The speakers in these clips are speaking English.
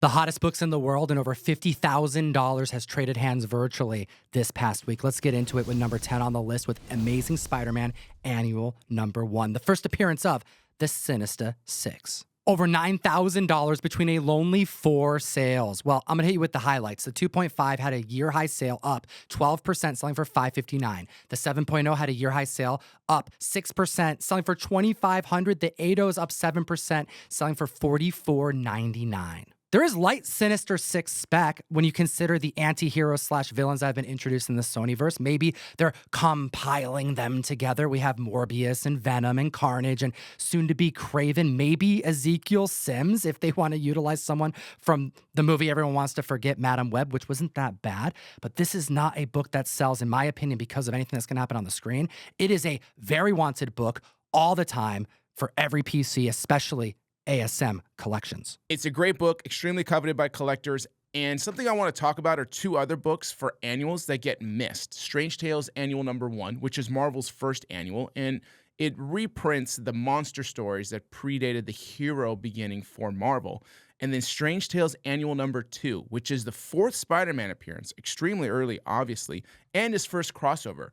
The hottest books in the world and over $50,000 has traded hands virtually this past week. Let's get into it with number 10 on the list with Amazing Spider-Man Annual number 1, the first appearance of the Sinister Six. Over $9,000 between a lonely 4 sales. Well, I'm going to hit you with the highlights. The 2.5 had a year-high sale up 12%, selling for $559. The 7.0 had a year-high sale up 6%, selling for $2,500. The 8.0 is up 7%, selling for $44.99. There is light Sinister Six spec when you consider the anti-heroes / villains that have been introduced in the Sonyverse. Maybe they're compiling them together. We have Morbius and Venom and Carnage and soon-to-be Kraven. Maybe Ezekiel Sims if they want to utilize someone from the movie everyone wants to forget, Madam Web, which wasn't that bad. But this is not a book that sells, in my opinion, because of anything that's going to happen on the screen. It is a very wanted book all the time for every PC, especially ASM collections. It's a great book, extremely coveted by collectors, and something I want to talk about are 2 other books for annuals that get missed. Strange Tales Annual number 1, which is Marvel's first annual, and it reprints the monster stories that predated the hero beginning for Marvel. And then Strange Tales Annual number 2, which is the 4th Spider-Man appearance, extremely early, obviously, and his first crossover.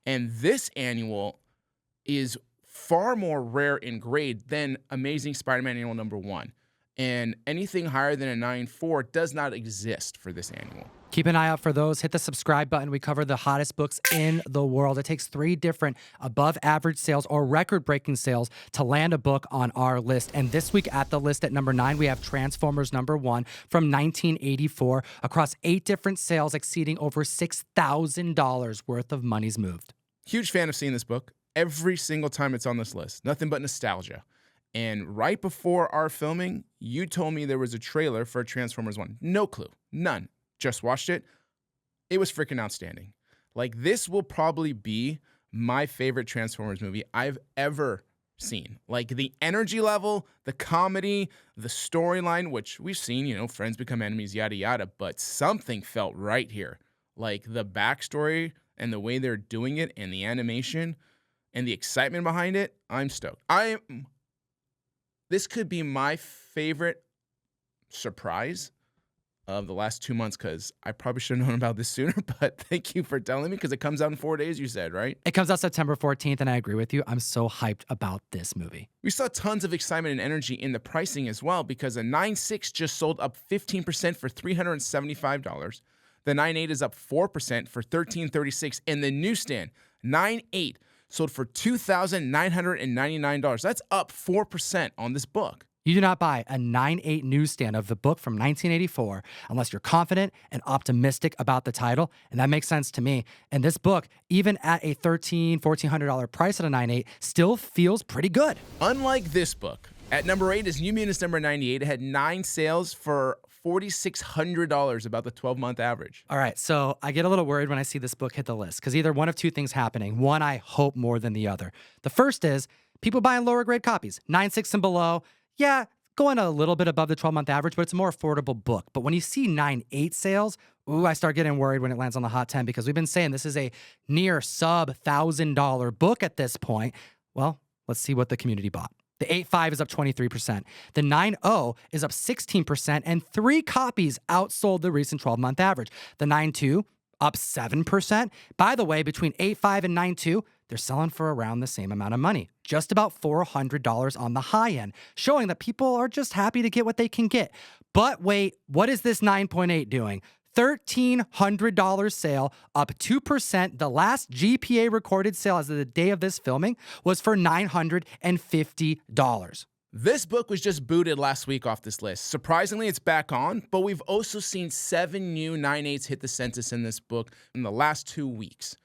And this annual is far more rare in grade than Amazing Spider-Man Annual number 1. And anything higher than a 9.4 does not exist for this annual. Keep an eye out for those. Hit the subscribe button. We cover the hottest books in the world. It takes 3 different above average sales or record-breaking sales to land a book on our list. And this week at the list at number 9, we have Transformers number 1 from 1984 across 8 different sales exceeding over $6,000 worth of monies moved. Huge fan of seeing this book. Every single time it's on this list. Nothing but nostalgia. And right before our filming, you told me there was a trailer for Transformers 1. No clue. None. Just watched it. It was freaking outstanding. Like, this will probably be my favorite Transformers movie I've ever seen. Like, the energy level, the comedy, the storyline, which we've seen, friends become enemies, yada, yada, but something felt right here. Like, the backstory and the way they're doing it and the animation and the excitement behind it, I'm stoked. This could be my favorite surprise of the last 2 months, because I probably should have known about this sooner, but thank you for telling me, because it comes out in 4 days, you said, right? It comes out September 14th, and I agree with you. I'm so hyped about this movie. We saw tons of excitement and energy in the pricing as well, because a 9.6 just sold up 15% for $375. The 9.8 is up 4% for $1,336, and the newsstand 9.8 sold for $2,999. That's up 4% on this book. You do not buy a 9.8 newsstand of the book from 1984 unless you're confident and optimistic about the title, and that makes sense to me. And this book, even at a $1,300, $1,400 price at a 9.8, still feels pretty good. Unlike this book, at number 8 is New Mutants number 98. It had 9 sales for $4,600, about the 12-month average. All right, so I get a little worried when I see this book hit the list, because either one of 2 things happening. One, I hope more than the other. The first is people buying lower grade copies, 9.6 and below. Yeah, going a little bit above the 12-month average, but it's a more affordable book. But when you see 9.8 sales, I start getting worried when it lands on the hot 10, because we've been saying this is a near sub-$1,000 book at this point. Well, let's see what the community bought. The 8.5 is up 23%. The 9.0 is up 16%, and 3 copies outsold the recent 12-month average. The 9.2 up 7%. By the way, between 8.5 and 9.2, they're selling for around the same amount of money, just about $400 on the high end, showing that people are just happy to get what they can get. But wait, what is this 9.8 doing? $1,300 sale, up 2%. The last GPA recorded sale as of the day of this filming was for $950. This book was just booted last week off this list. Surprisingly, it's back on, but we've also seen 7 new 9.8s hit the census in this book in the last 2 weeks.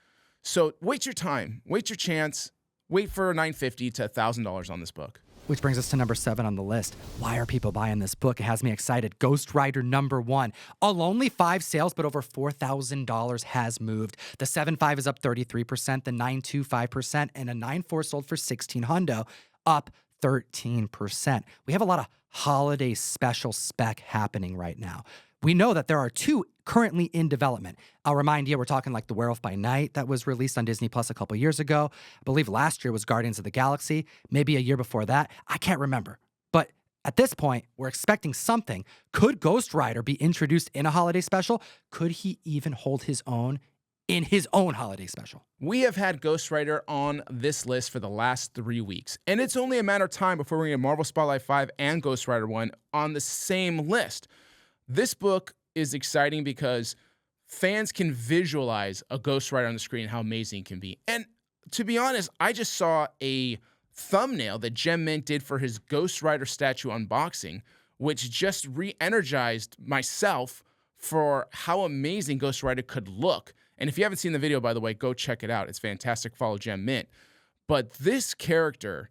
So wait your time, wait your chance, wait for $950 to $1,000 on this book. Which brings us to number 7 on the list. Why are people buying this book? It has me excited. Ghost Rider number 1. Only 5 sales, but over $4,000 has moved. The 7.5 is up 33%, the 9.2 5%, and a 9.4 sold for $1,600, up 13%. We have a lot of holiday special spec happening right now. We know that there are 2 currently in development. I'll remind you, we're talking like The Werewolf by Night that was released on Disney Plus a couple years ago. I believe last year was Guardians of the Galaxy, maybe a year before that. I can't remember. But At this point, we're expecting something. Could Ghost Rider be introduced in a holiday special? Could he even hold his own in his own holiday special? We have had Ghost Rider on this list for the last 3 weeks, and it's only a matter of time before we get Marvel Spotlight 5 and Ghost Rider 1 on the same list. This book is exciting because fans can visualize a Ghost Rider on the screen and how amazing it can be. And to be honest, I just saw a thumbnail that Gem Mint did for his Ghost Rider statue unboxing, which just re-energized myself for how amazing Ghost Rider could look. And if you haven't seen the video, by the way, go check it out. It's fantastic. Follow Gem Mint. But this character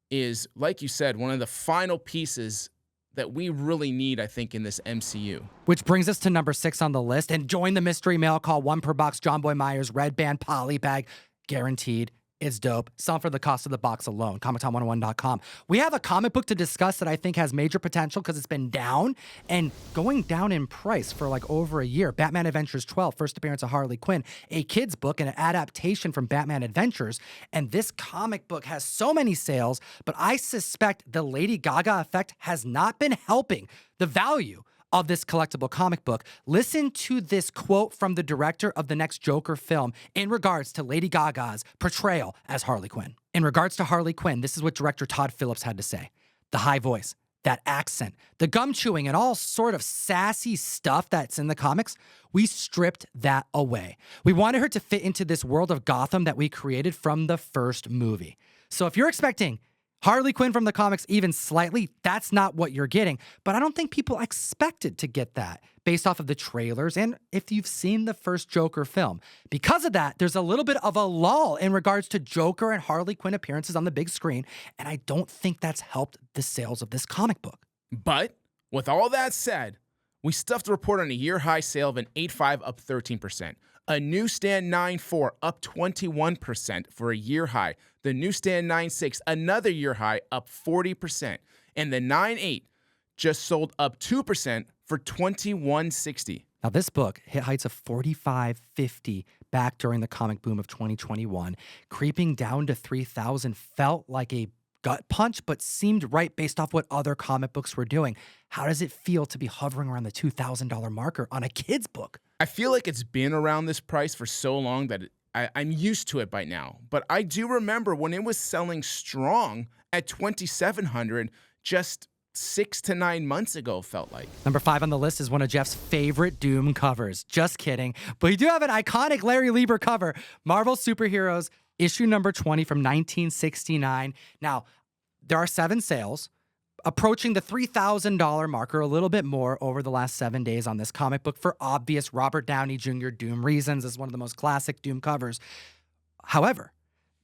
is, like you said, one of the final pieces that we really need, I think, in this MCU. Which brings us to number 6 on the list. And join the mystery mail call, 1 per box, John Boy Myers, red band poly bag, guaranteed. It's dope. Sell for the cost of the box alone. ComicTom101.com. We have a comic book to discuss that I think has major potential because it's been down and going down in price for like over a year. Batman Adventures 12, first appearance of Harley Quinn, a kid's book and an adaptation from Batman Adventures. And this comic book has so many sales, but I suspect the Lady Gaga effect has not been helping the value of this collectible comic book. Listen to this quote from the director of the next Joker film in regards to Lady Gaga's portrayal as Harley Quinn. In regards to Harley Quinn, this is what director Todd Phillips had to say. The high voice, that accent, the gum chewing, and all sort of sassy stuff that's in the comics, we stripped that away. We wanted her to fit into this world of Gotham that we created from the first movie. So if you're expecting Harley Quinn from the comics even slightly, that's not what you're getting. But I don't think people expected to get that based off of the trailers and if you've seen the first Joker film. Because of that, there's a little bit of a lull in regards to Joker and Harley Quinn appearances on the big screen, and I don't think that's helped the sales of this comic book. But with all that said, we stuffed the report on a year-high sale of an 8.5 up 13%. A newsstand 9.4 up 21% for a year high. The newsstand 9.6, another year high, up 40%. And the 9.8 just sold up 2% for $21.60. Now, this book hit heights of $45.50 back during the comic boom of 2021. Creeping down to $3,000 felt like a gut punch, but seemed right based off what other comic books were doing. How does it feel to be hovering around the $2,000 marker on a kid's book? I feel like it's been around this price for so long that I'm used to it by now. But I do remember when it was selling strong at $2,700 just 6 to 9 months ago, felt like. Number 5 on the list is one of Jeff's favorite Doom covers. Just kidding. But you do have an iconic Larry Lieber cover, Marvel Superheroes, issue number 20 from 1969. Now, there are 7 sales, approaching the $3,000 marker, a little bit more over the last 7 days on this comic book for obvious Robert Downey Jr. Doom reasons. It's one of the most classic Doom covers. However,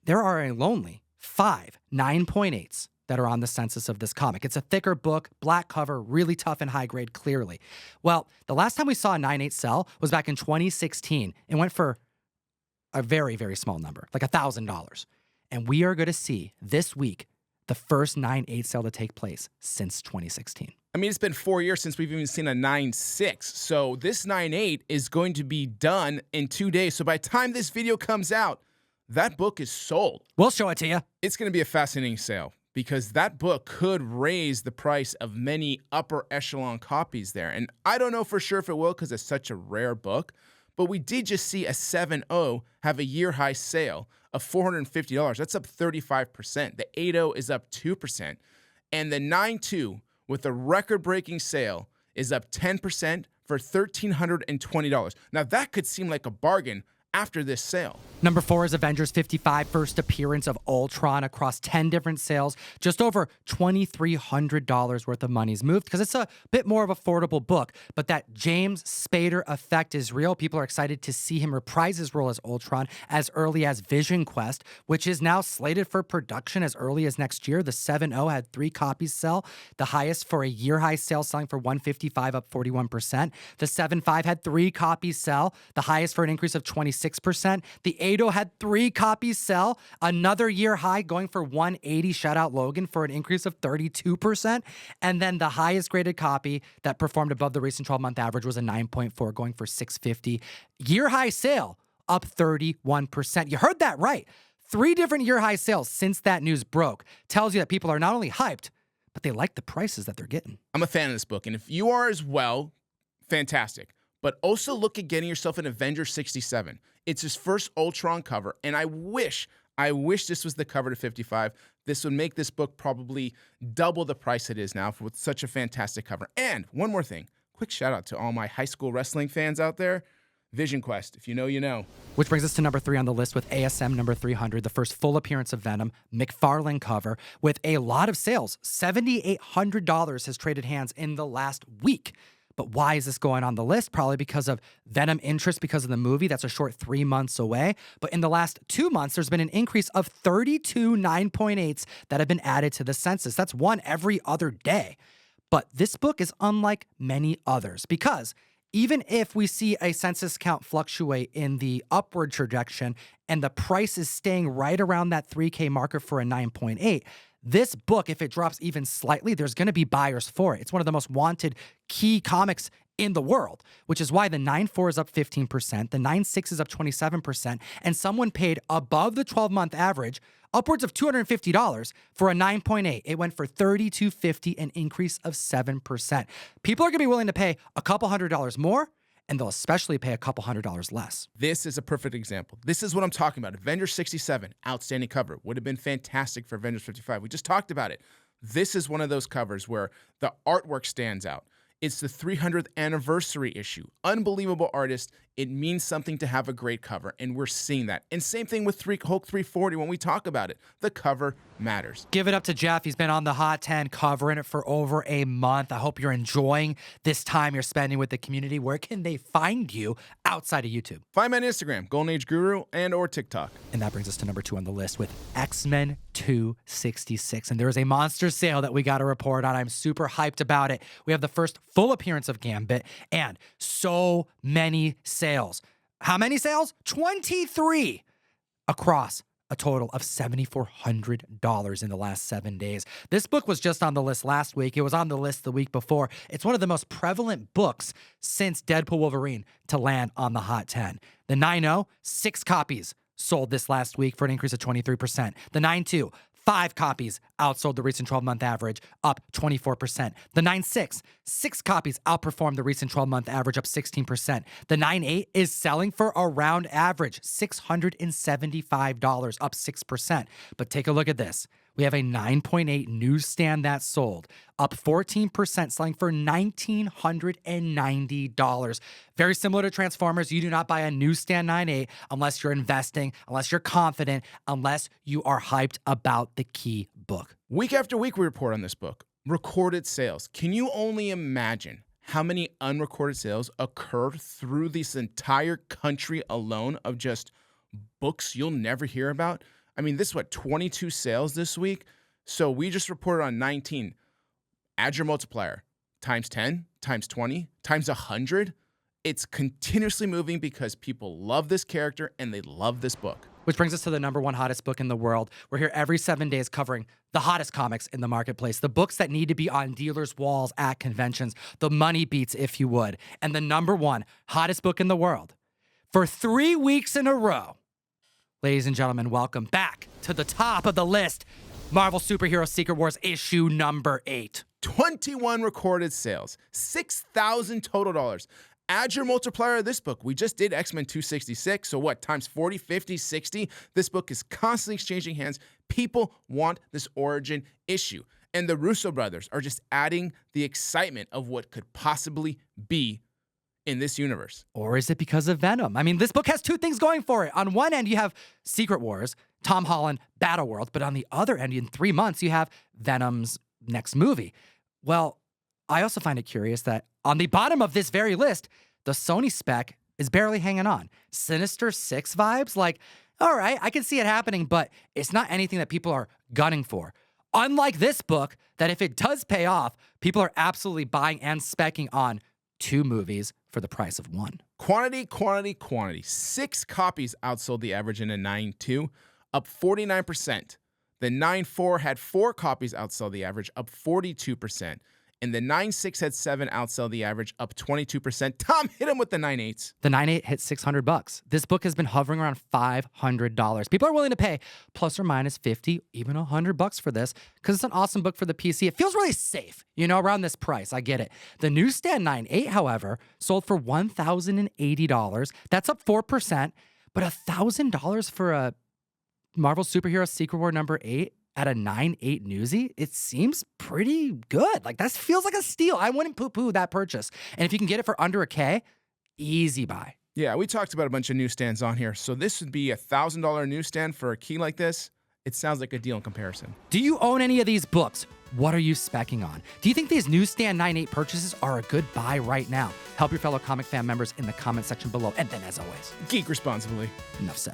there are a lonely 5 9.8s that are on the census of this comic. It's a thicker book, black cover, really tough and high grade, clearly. Well, the last time we saw a 9.8 sell was back in 2016. It went for a very, very small number, like $1,000. And we are going to see this week the first 9.8 sale to take place since 2016. I mean, it's been 4 years since we've even seen a 9.6. So this 9.8 is going to be done in 2 days. So by the time this video comes out, that book is sold. We'll show it to you. It's going to be a fascinating sale because that book could raise the price of many upper echelon copies there. And I don't know for sure if it will because it's such a rare book. But we did just see a 7.0 have a year-high sale of $450. That's up 35%. The 8.0 is up 2%. And the 9.2, with a record-breaking sale, is up 10% for $1,320. Now, that could seem like a bargain after this sale. Number 4 is Avengers 55, first appearance of Ultron across 10 different sales. Just over $2,300 worth of money's moved because it's a bit more of an affordable book. But that James Spader effect is real. People are excited to see him reprise his role as Ultron as early as Vision Quest, which is now slated for production as early as next year. The 7.0 had 3 copies sell, the highest for a year-high sale selling for $155, up 41%. The 7.5 had 3 copies sell, the highest for an increase of 26%. The 8.0 had 3 copies sell, another year high going for $180. Shout out Logan for an increase of 32%. And then the highest graded copy that performed above the recent 12-month average was a 9.4 going for $650. Year high sale up 31%. You heard that right. 3 different year high sales since that news broke. Tells you that people are not only hyped, but they like the prices that they're getting. I'm a fan of this book, and if you are as well, fantastic. But also look at getting yourself an Avengers 67. It's his first Ultron cover, and I wish this was the cover to 55. This would make this book probably double the price it is now with such a fantastic cover. And one more thing, quick shout out to all my high school wrestling fans out there. Vision Quest, if you know, you know. Which brings us to number 3 on the list with ASM number 300, the first full appearance of Venom, McFarlane cover, with a lot of sales. $7,800 has traded hands in the last week. But why is this going on the list? Probably because of Venom interest because of the movie. That's a short 3 months away. But in the last 2 months, there's been an increase of 32 9.8s that have been added to the census. That's one every other day. But this book is unlike many others because even if we see a census count fluctuate in the upward trajectory and the price is staying right around that 3K marker for a 9.8, this book, if it drops even slightly, there's going to be buyers for it. It's one of the most wanted key comics in the world, which is why the 9.4 is up 15%, the 9.6 is up 27%, and someone paid above the 12-month average upwards of $250 for a 9.8. It went for $32.50, an increase of 7%. People are going to be willing to pay a couple $100 more, and they'll especially pay a couple $100 less. This is a perfect example. This is what I'm talking about. Avengers 67, outstanding cover. Would have been fantastic for Avengers 55. We just talked about it. This is one of those covers where the artwork stands out. It's the 300th anniversary issue. Unbelievable artist. It means something to have a great cover, and we're seeing that. And same thing with Hulk 340 when we talk about it. The cover matters. Give it up to Jeff. He's been on the Hot 10 covering it for over a month. I hope you're enjoying this time you're spending with the community. Where can they find you outside of YouTube? Find me on Instagram, Golden Age Guru, and or TikTok. And that brings us to number 2 on the list with X-Men 266. And there is a monster sale that we got to report on. I'm super hyped about it. We have the first full appearance of Gambit and so many sales. How many sales? 23 across a total of $7,400 in the last 7 days. This book was just on the list last week. It was on the list the week before. It's one of the most prevalent books since Deadpool Wolverine to land on the Hot 10. The 9.0, 6 copies sold this last week for an increase of 23%. The 9.2, 5 copies outsold the recent 12-month average, up 24%. The 9.6, 6 copies outperformed the recent 12-month average, up 16%. The 9.8 is selling for around average, $675, up 6%. But take a look at this. We have a 9.8 newsstand that sold, up 14%, selling for $1,990. Very similar to Transformers. You do not buy a newsstand 9.8 unless you're investing, unless you're confident, unless you are hyped about the key book. Week after week, we report on this book. Recorded sales. Can you only imagine how many unrecorded sales occurred through this entire country alone of just books you'll never hear about? I mean, this is 22 sales this week? So we just reported on 19. Add your multiplier. Times 10, times 20, times 100. It's continuously moving because people love this character and they love this book. Which brings us to the number 1 hottest book in the world. We're here every 7 days covering the hottest comics in the marketplace, the books that need to be on dealers' walls at conventions, the money beats, if you would. And the number 1 hottest book in the world for 3 weeks in a row. Ladies and gentlemen, welcome back to the top of the list. Marvel Superhero Secret Wars issue number 8. 21 recorded sales, 6,000 total dollars. Add your multiplier of this book. We just did X-Men 266, so what, times 40, 50, 60? This book is constantly exchanging hands. People want this origin issue. And the Russo brothers are just adding the excitement of what could possibly be in this universe. Or is it because of Venom? I mean, this book has 2 things going for it. On one end, you have Secret Wars, Tom Holland, Battleworld, but on the other end, in 3 months, you have Venom's next movie. Well, I also find it curious that on the bottom of this very list, the Sony spec is barely hanging on. Sinister Six vibes, like, all right, I can see it happening, but it's not anything that people are gunning for. Unlike this book, that if it does pay off, people are absolutely buying and speccing on 2 movies for the price of 1. Quantity, quantity, quantity. 6 copies outsold the average in a 9.2, up 49%. The 9.4 had 4 copies outsell the average, up 42%. And the 9.6 had 7 outsell the average, up 22%. Tom, hit him with the 9.8s. The 9.8 hit $600. This book has been hovering around $500. People are willing to pay plus or minus 50, even $100 for this because it's an awesome book for the PC. It feels really safe, around this price. I get it. The newsstand 9.8, however, sold for $1,080. That's up 4%, but $1,000 for a Marvel Superhero Secret War number 8 at a 9.8 newsie, it seems pretty good. Like, that feels like a steal. I wouldn't poo-poo that purchase. And if you can get it for under a K, easy buy. Yeah, we talked about a bunch of newsstands on here. So this would be a $1,000 newsstand for a key like this. It sounds like a deal in comparison. Do you own any of these books? What are you specking on? Do you think these newsstand 9.8 purchases are a good buy right now? Help your fellow comic fan members in the comment section below. And then, as always, geek responsibly. Enough said.